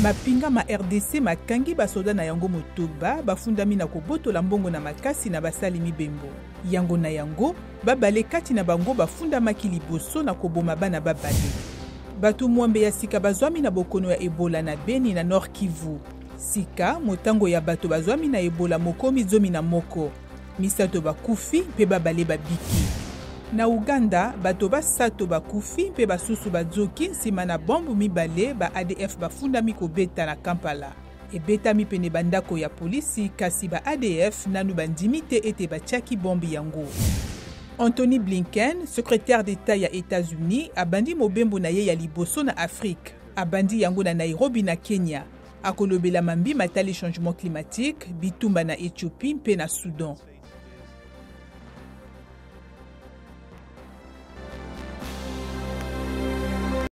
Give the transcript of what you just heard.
Mapinga ma RDC makangi basoda na yango motoba bafundami na kobotola mbongo na makasi na basali mibembo. Yango na yango babale kati na bango bafundamaki liboso na koboma bana babale. Bato mwambe ya sika bazwami na bokono ya Ebola na Beni na Nord Kivu. Sika motango ya bato bazwami na Ebola mokomi zomi na moko. Misato bakufi mpe babale babiki. Na Uganda, bato basato bakufi mpe basusu bazoki nsima na bombu mibale ba ADF bafundami kobeta na Kampala. Ebetami pene bandako ya polisi kasi ba ADF nanu bandimi te ete batiaki bombi yango. Anthony Blinken, secrétaire d'État ya États-Unis, abandi mobembo na ye ya liboso na Afrique. Abandi yango na Nairobi na Kenya. Akolobela mambi matali changement climatique, bitumba na Éthiopie mpe na Soudan.